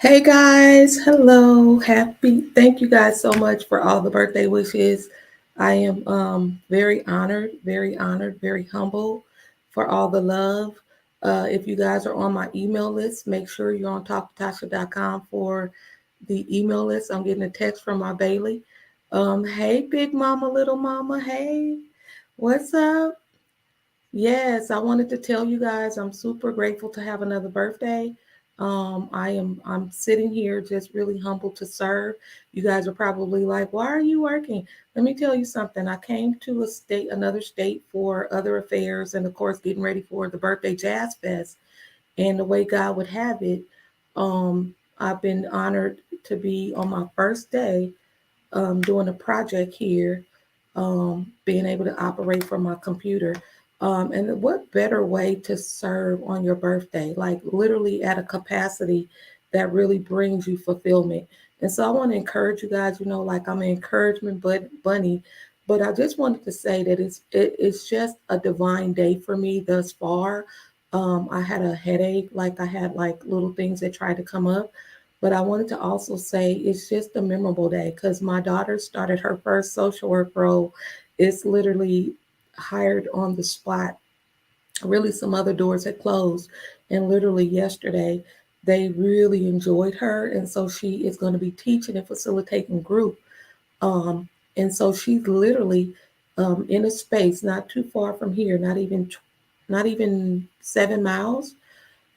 Hey guys, hello, thank you guys so much for all the birthday wishes. I am very honored, very humble for all the love. If you guys are on my email list, make sure you're on talktasha.com for the email list. I'm getting a text from my Bailey. Hey, big mama, little mama, hey, what's up? Yes, I wanted to tell you guys I'm super grateful to have another birthday. I'm sitting here just really humble to serve. You guys are probably like, why are you working? Let me tell you something. I came to another state for other affairs and of course getting ready for the birthday jazz fest. And the way God would have it, I've been honored to be on my first day doing a project here, being able to operate from my computer. And what better way to serve on your birthday, like literally at a capacity that really brings you fulfillment. And so I want to encourage you guys, like I'm an encouragement bunny, but I just wanted to say that it's just a divine day for me thus far. I had a headache, like I had like little things that tried to come up, but I wanted to also say it's just a memorable day because my daughter started her first social work role. It's literally hired on the spot. Really, some other doors had closed. And literally yesterday, they really enjoyed her. And so she is going to be teaching and facilitating group. Um, and so she's literally in a space not too far from here, not even 7 miles,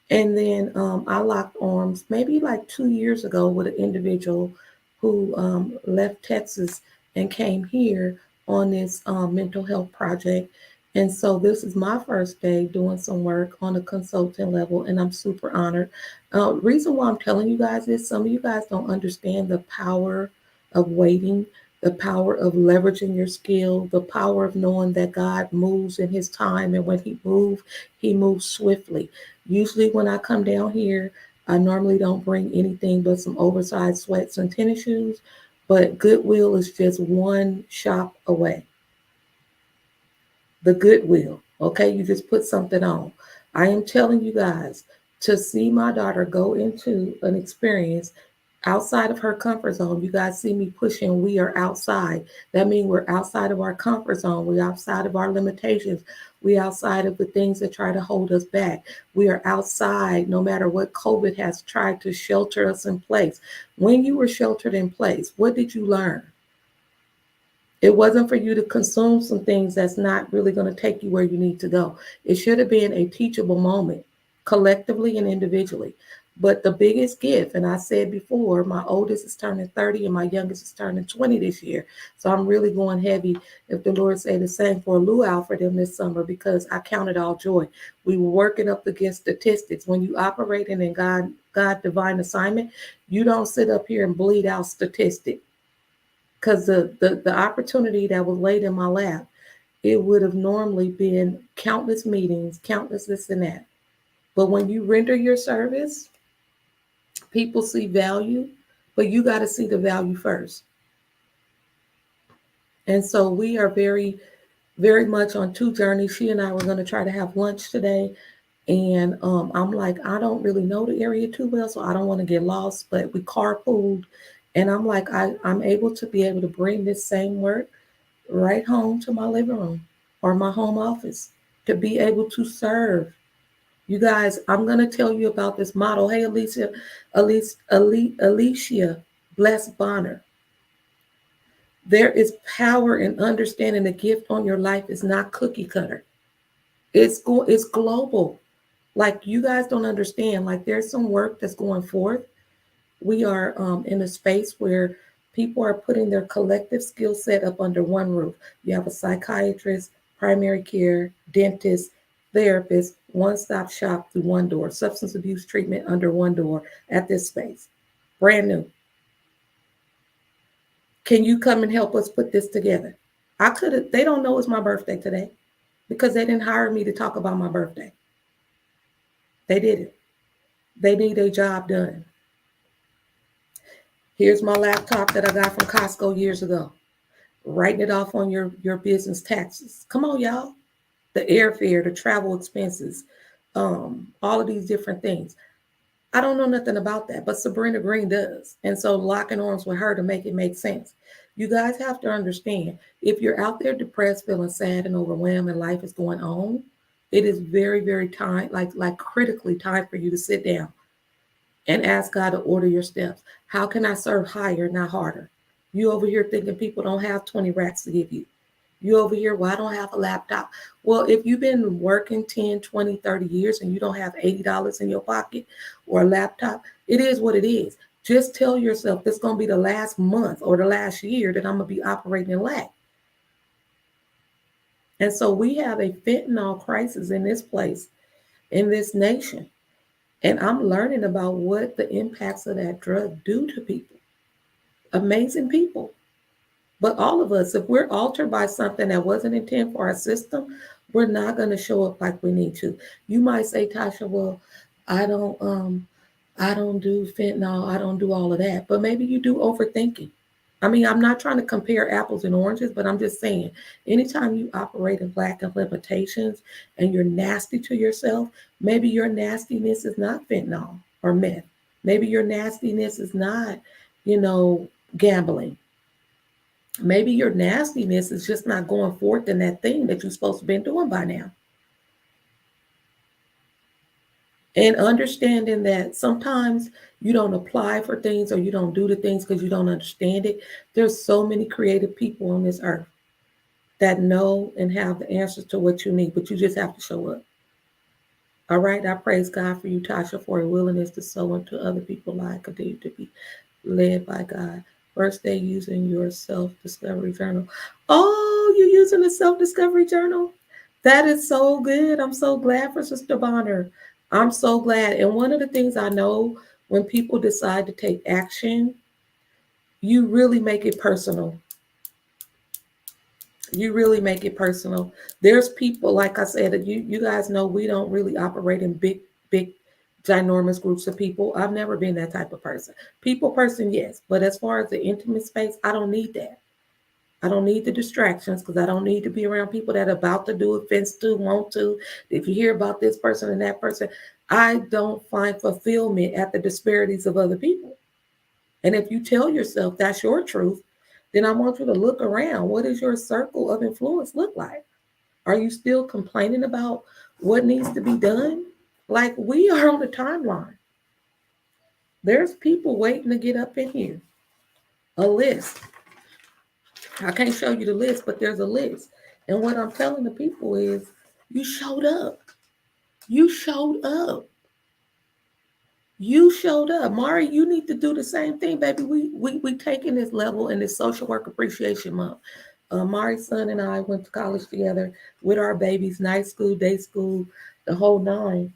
and then I locked arms maybe like 2 years ago with an individual who left Texas and came here on this mental health project. And so this is my first day doing some work on a consultant level, and I'm super honored. Reason why I'm telling you guys this, some of you guys don't understand the power of waiting, the power of leveraging your skill, the power of knowing that God moves in his time, and when he moves swiftly. Usually, when I come down here, I normally don't bring anything but some oversized sweats and tennis shoes. But Goodwill is just one shop away. The Goodwill, okay? You just put something on. I am telling you guys to see my daughter go into an experience outside of her comfort zone. You guys see me pushing, we are outside. That means we're outside of our comfort zone. We're outside of our limitations. We outside of the things that try to hold us back. We are outside no matter what COVID has tried to shelter us in place. When you were sheltered in place, what did you learn? It wasn't for you to consume some things that's not really going to take you where you need to go. It should have been a teachable moment, collectively and individually. But the biggest gift, and I said before, my oldest is turning 30 and my youngest is turning 20 this year. So I'm really going heavy, if the Lord say the same, for a luau for them this summer because I count it all joy. We were working up against statistics. When you operating in God divine assignment, you don't sit up here and bleed out statistics because the opportunity that was laid in my lap, it would have normally been countless meetings, countless this and that. But when you render your service, people see value, but you got to see the value first. And so we are very much on two journeys. She and I were going to try to have lunch today. And I'm like, I don't really know the area too well, so I don't want to get lost. But we carpooled. And I'm like, I'm able to be able to bring this same work right home to my living room or my home office to be able to serve. You guys, I'm going to tell you about this model. Hey, Alicia Bless Bonner. There is power in understanding the gift on your life is not cookie cutter. It's global. Like you guys don't understand. Like there's some work that's going forth. We are in a space where people are putting their collective skill set up under one roof. You have a psychiatrist, primary care, dentist, therapist, one stop shop through one door, substance abuse treatment under one door at this space. Brand new. Can you come and help us put this together? I could have, they don't know it's my birthday today because they didn't hire me to talk about my birthday. They didn't. They need a job done. Here's my laptop that I got from Costco years ago. Writing it off on your business taxes. Come on, y'all. The airfare, the travel expenses, all of these different things. I don't know nothing about that, but Sabrina Green does. And so locking arms with her to make it make sense. You guys have to understand, if you're out there depressed, feeling sad and overwhelmed and life is going on, it is very, very time, like critically time for you to sit down and ask God to order your steps. How can I serve higher, not harder? You over here thinking people don't have 20 racks to give you. You over here, well, I don't have a laptop. Well, if you've been working 10, 20, 30 years and you don't have $80 in your pocket or a laptop, it is what it is. Just tell yourself it's going to be the last month or the last year that I'm going to be operating in lack. And so we have a fentanyl crisis in this place, in this nation. And I'm learning about what the impacts of that drug do to people. Amazing people. But all of us, if we're altered by something that wasn't intended for our system, we're not going to show up like we need to. You might say, Tasha, well, I don't I don't do fentanyl, I don't do all of that. But maybe you do overthinking. I mean, I'm not trying to compare apples and oranges, but I'm just saying, anytime you operate in lack of limitations and you're nasty to yourself, maybe your nastiness is not fentanyl or meth. Maybe your nastiness is not, you know, gambling. Maybe your nastiness is just not going forth in that thing that you're supposed to be doing by now. And understanding that sometimes you don't apply for things or you don't do the things because you don't understand it. There's so many creative people on this earth that know and have the answers to what you need, but you just have to show up. All right. I praise God for you, Tasha, for a willingness to sow into other people's lives. Continue to be led by God. First day using your self-discovery journal. Oh, you're using the self-discovery journal? That is so good. I'm so glad for Sister Bonner. I'm so glad. And one of the things I know, when people decide to take action, you really make it personal. You really make it personal. There's people, like I said, that you guys know we don't really operate in big, ginormous groups of people. I've never been that type of person. People person, yes. But as far as the intimate space, I don't need that. I don't need the distractions because I don't need to be around people that are about to do offense to, want to. If you hear about this person and that person, I don't find fulfillment at the disparities of other people. And if you tell yourself that's your truth, then I want you to look around. What does your circle of influence look like? Are you still complaining about what needs to be done? Like we are on the timeline. There's people waiting to get up in here. A list. I can't show you the list, but there's a list. And what I'm telling the people is you showed up. You showed up. You showed up. Mari, you need to do the same thing, baby. We taking this level in this social work appreciation month. Mari's son and I went to college together with our babies, night school, day school, the whole nine.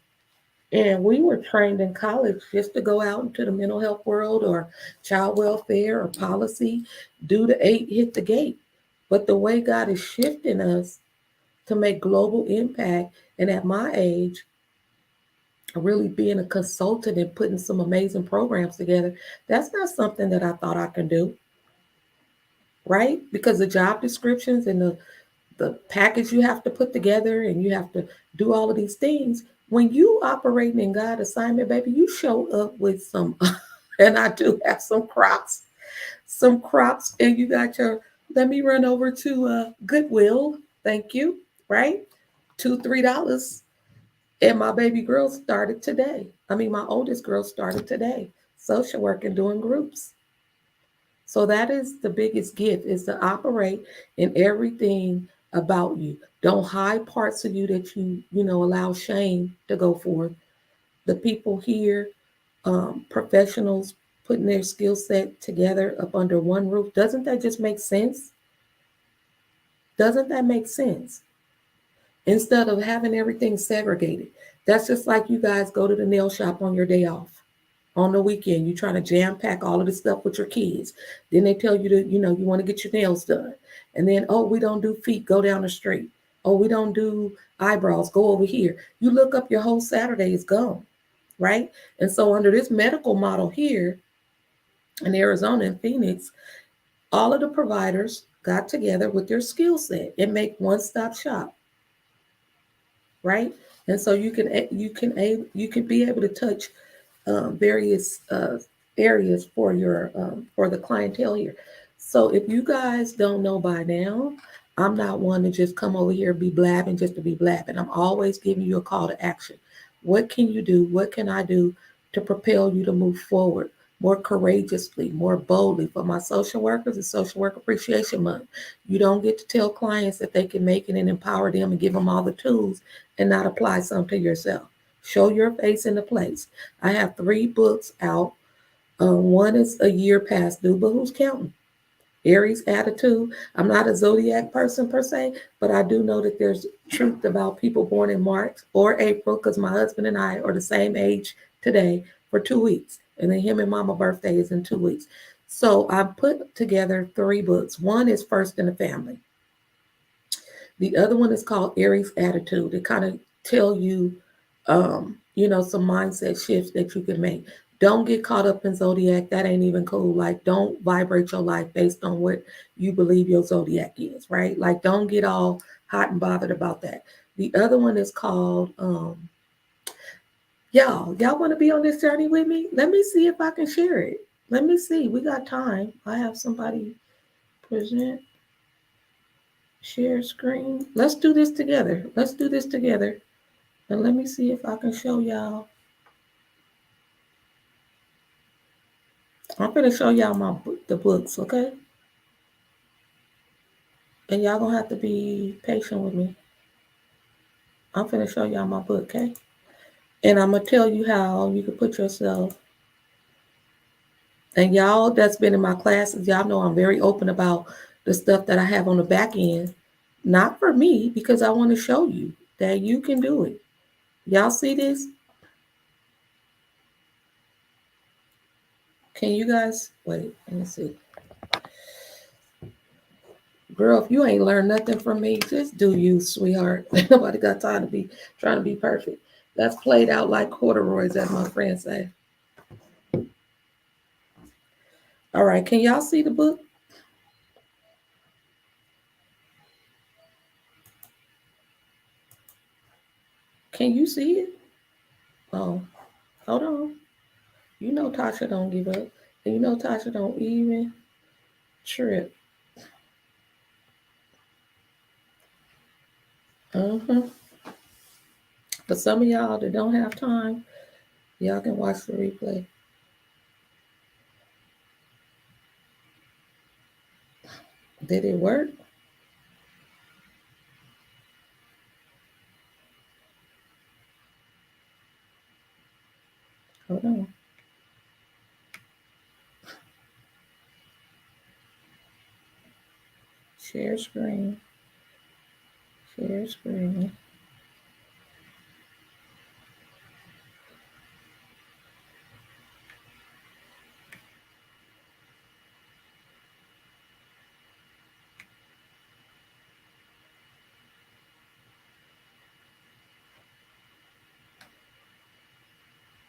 And we were trained in college just to go out into the mental health world or child welfare or policy, do the 8, hit the gate. But the way God is shifting us to make global impact, and at my age, really being a consultant and putting some amazing programs together, that's not something that I thought I can do, right? Because the job descriptions and the package you have to put together and you have to do all of these things. When you operating in God assignment, baby, you show up with some, and I do have some crops, and you got your, let me run over to Goodwill. Thank you, right? $2, $3. And my baby girl started today. I mean, my oldest girl started today, social work and doing groups. So that is the biggest gift, is to operate in everything about you. Don't hide parts of you that you allow shame to go forth. The people here, professionals putting their skill set together up under one roof. Doesn't that just make sense? Doesn't that make sense? Instead of having everything segregated. That's just like you guys go to the nail shop on your day off. On the weekend, you're trying to jam pack all of this stuff with your kids. Then they tell you to, you want to get your nails done. And then, oh, we don't do feet, go down the street. Oh, we don't do eyebrows, go over here. You look up, your whole Saturday is gone, right? And so under this medical model here in Arizona and Phoenix, all of the providers got together with their skill set and make one-stop shop, right? And so you can be able to touch various areas for the clientele here. So if you guys don't know by now, I'm not one to just come over here and be blabbing just to be blabbing. I'm always giving you a call to action. What can you do? What can I do to propel you to move forward more courageously, more boldly? For my social workers, it's Social Work Appreciation Month. You don't get to tell clients that they can make it and empower them and give them all the tools and not apply some to yourself. Show your face in the place. I have 3 books out. One is a year past due, but who's counting? Aries attitude. I'm not a zodiac person per se, but I do know that there's truth about people born in March or April because my husband and I are the same age today for 2 weeks. And then him and mama birthday is in 2 weeks. So I put together 3 books. One is First in the Family. The other one is called Aries Attitude. It kind of tell you, some mindset shifts that you can make. Don't get caught up in zodiac. That ain't even cool. Like, don't vibrate your life based on what you believe your zodiac is, right? Like, don't get all hot and bothered about that. The other one is called, y'all want to be on this journey with me? Let me see if I can share it. Let me see. We got time. I have somebody present. Share screen. Let's do this together. Let's do this together. And let me see if I can show y'all. I'm gonna show y'all the books, okay? And y'all gonna have to be patient with me. I'm gonna show y'all my book, okay? And I'm gonna tell you how you can put yourself. And y'all that's been in my classes, y'all know I'm very open about the stuff that I have on the back end. Not for me, because I want to show you that you can do it. Y'all see this? Can you guys wait? Let me see. Girl, if you ain't learned nothing from me, just do you, sweetheart. Nobody got time to be trying to be perfect. That's played out like corduroys, as my friends say. All right, can y'all see the book? Can you see it? Oh, hold on. You know Tasha don't give up. And you know Tasha don't even trip. Uh-huh. For some of y'all that don't have time, y'all can watch the replay. Did it work? Hold on. Share screen. Share screen.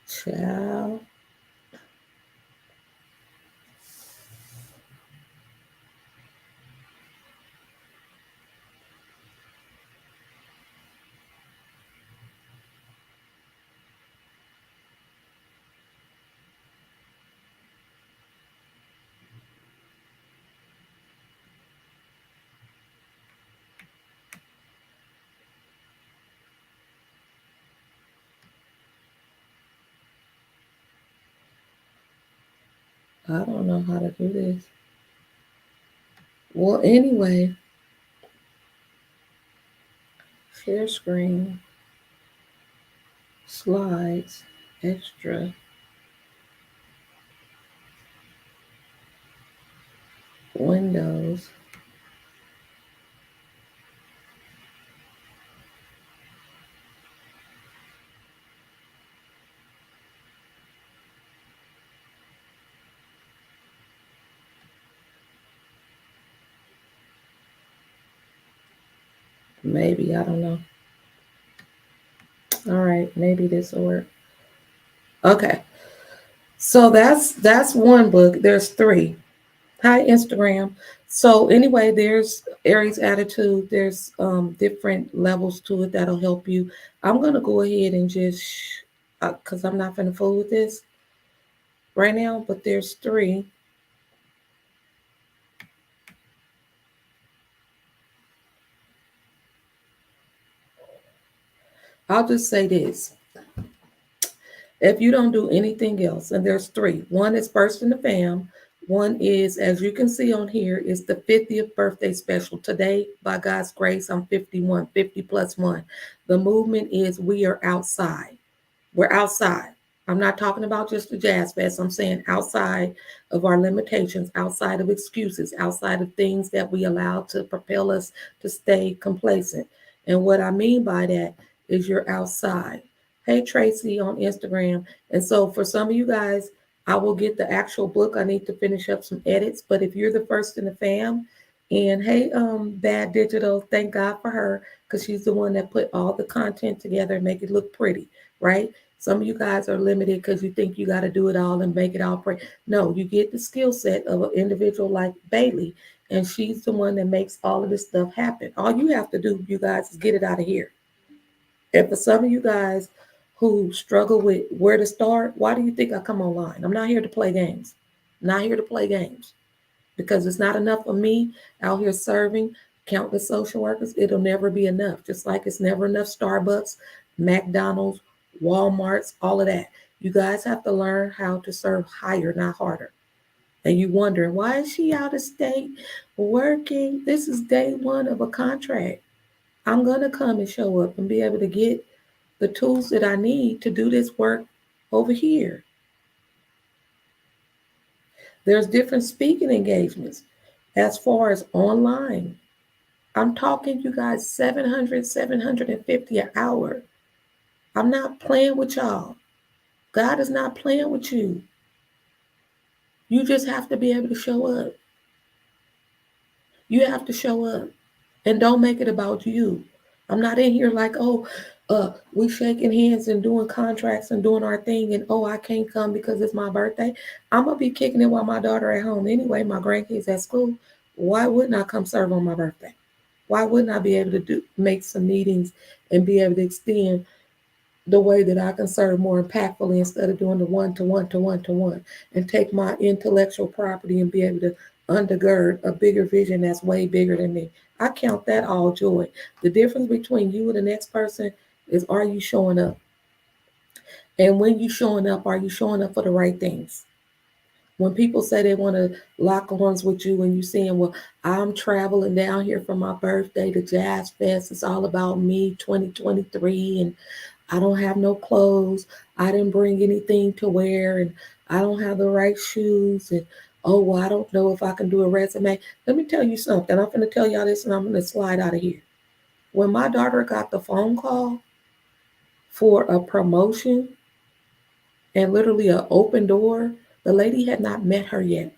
Ciao. I don't know how to do this. Well, anyway, share screen, slides, extra, windows. Maybe, I don't know. All right, maybe this will work. Okay. So that's one book. There's 3. Hi, Instagram. So anyway, there's Aries attitude. There's different levels to it that'll help you. I'm gonna go ahead and just because I'm not finna fool with this right now, but there's three. I'll just say this. If you don't do anything else, and there's three. One is First in the Fam. One is, as you can see on here, is the 50th birthday special. Today, by God's grace, I'm 51, 50 plus one. The movement is we are outside. We're outside. I'm not talking about just the Jazz Fest. I'm saying outside of our limitations, outside of excuses, outside of things that we allow to propel us to stay complacent. And what I mean by that is you're outside. Hey, Tracy on Instagram. And so for some of you guys, I will get the actual book. I need to finish up some edits. But if you're the first in the fam, and hey, Bad Digital, thank God for her because she's the one that put all the content together and make it look pretty, right? Some of you guys are limited because you think you got to do it all and make it all pretty. No, you get the skill set of an individual like Bailey, and she's the one that makes all of this stuff happen. All you have to do, you guys, is get it out of here. And for some of you guys who struggle with where to start, why do you think I come online? I'm not here to play games. I'm not here to play games because it's not enough of me out here serving countless social workers. It'll never be enough. Just like it's never enough Starbucks, McDonald's, Walmart's, all of that. You guys have to learn how to serve higher, not harder. And you wondering, why is she out of state working? This is day one of a contract. I'm going to come and show up and be able to get the tools that I need to do this work over here. There's different speaking engagements as far as online. I'm talking you guys 700, 750 an hour. I'm not playing with y'all. God is not playing with you. You just have to be able to show up. You have to show up and don't make it about you. I'm not in here like, oh, we shaking hands and doing contracts and doing our thing and oh, I can't come because it's my birthday. I'm gonna be kicking it while my daughter at home anyway, my grandkids at school. Why wouldn't I come serve on my birthday? Why wouldn't I be able to make some meetings and be able to extend the way that I can serve more impactfully instead of doing the one to one to one to one and take my intellectual property and be able to undergird a bigger vision that's way bigger than me. I count that all joy. The difference between you and the next person is, are you showing up? And when you showing up, are you showing up for the right things? When people say they want to lock arms with you and you saying, well, I'm traveling down here for my birthday to Jazz Fest. It's all about me 2023 and I don't have no clothes. I didn't bring anything to wear and I don't have the right shoes. And oh, well, I don't know if I can do a resume. Let me tell you something. I'm going to tell y'all this and I'm going to slide out of here. When my daughter got the phone call for a promotion and literally an open door, the lady had not met her yet.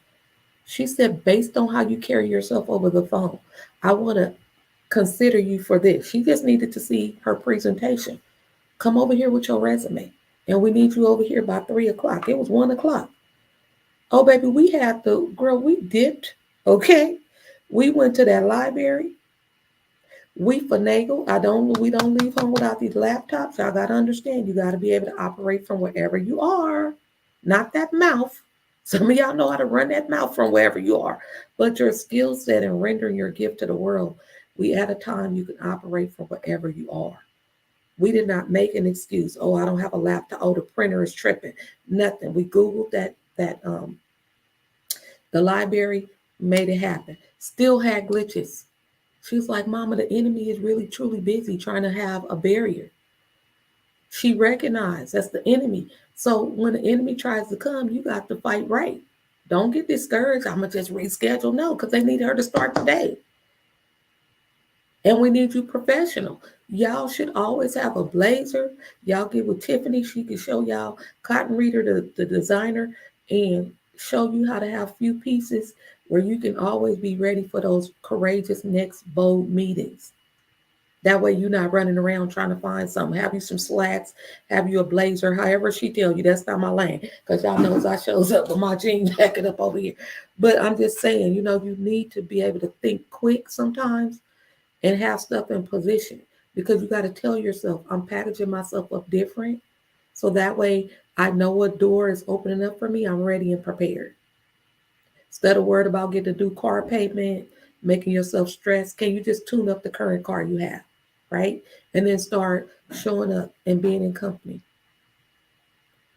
She said, based on how you carry yourself over the phone, I want to consider you for this. She just needed to see her presentation. Come over here with your resume. And we need you over here by 3 o'clock. It was 1 o'clock. Oh, baby, we had the girl, we dipped. Okay. We went to that library. We finagle. We don't leave home without these laptops. Y'all gotta understand, you gotta be able to operate from wherever you are. Not that mouth. Some of y'all know how to run that mouth from wherever you are. But your skill set and rendering your gift to the world, we at a time you can operate from wherever you are. We did not make an excuse. Oh, I don't have a laptop. Oh, the printer is tripping. Nothing. We Googled that the library made it happen. Still had glitches. She was like, Mama, the enemy is really truly busy trying to have a barrier. She recognized that's the enemy. So when the enemy tries to come, you got to fight right. Don't get discouraged. I'm gonna just reschedule. No, because they need her to start today. And we need you professional. Y'all should always have a blazer. Y'all get with Tiffany. She can show y'all Cotton Reader, the designer, and show you how to have few pieces where you can always be ready for those courageous next bold meetings. That way you're not running around trying to find something. Have you some slacks, have you a blazer, however she tell you, that's not my lane. Because y'all knows I shows up with my jeans jacket up over here. But I'm just saying, you need to be able to think quick sometimes and have stuff in position because you got to tell yourself, I'm packaging myself up different. So that way I know what door is opening up for me. I'm ready and prepared. Instead of worried about getting a new car payment, making yourself stressed, can you just tune up the current car you have, right? And then start showing up and being in company.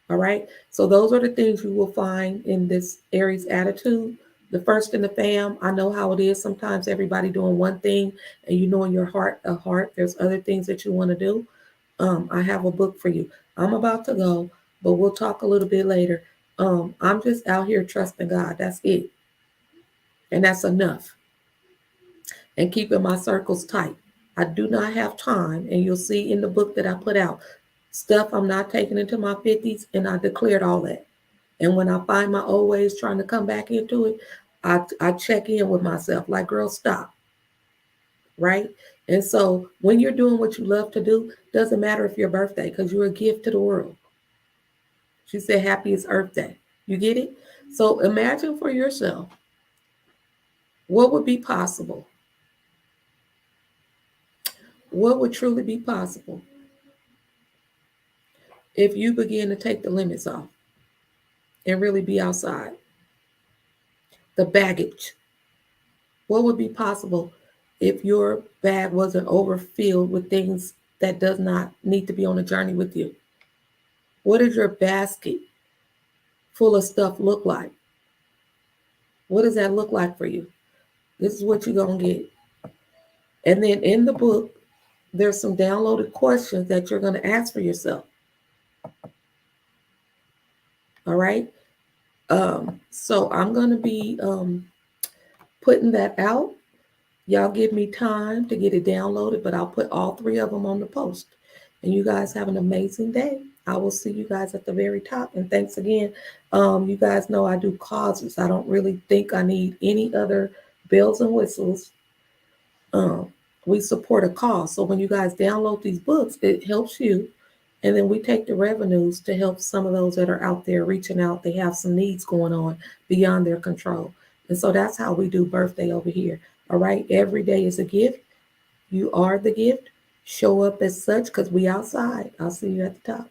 All right. So those are the things you will find in this Aries attitude. The first in the fam, I know how it is. Sometimes everybody doing one thing, and you know in your heart, there's other things that you want to do. I have a book for you. I'm about to go, but we'll talk a little bit later. I'm just out here trusting God. That's it, and that's enough. And keeping my circles tight. I do not have time, and you'll see in the book that I put out stuff I'm not taking into my 50s, and I declared all that. And when I find my old ways trying to come back into it, I check in with myself like, girl, stop, right? And so when you're doing what you love to do, doesn't matter if your birthday, because you're a gift to the world. She said, happiest Earth Day. You get it? So imagine for yourself what would be possible. What would truly be possible if you begin to take the limits off and really be outside? The baggage. What would be possible if your bag wasn't overfilled with things that does not need to be on a journey with you? What does your basket full of stuff look like? What does that look like for you? This is what you're going to get. And then in the book, there's some downloaded questions that you're going to ask for yourself. All right. So I'm going to be putting that out. Y'all give me time to get it downloaded, but I'll put all three of them on the post. And you guys have an amazing day. I will see you guys at the very top. And thanks again. You guys know I do causes. I don't really think I need any other bells and whistles. We support a cause. So when you guys download these books, it helps you. And then we take the revenues to help some of those that are out there reaching out. They have some needs going on beyond their control. And so that's how we do birthday over here. All right. Every day is a gift. You are the gift. Show up as such because we outside. I'll see you at the top.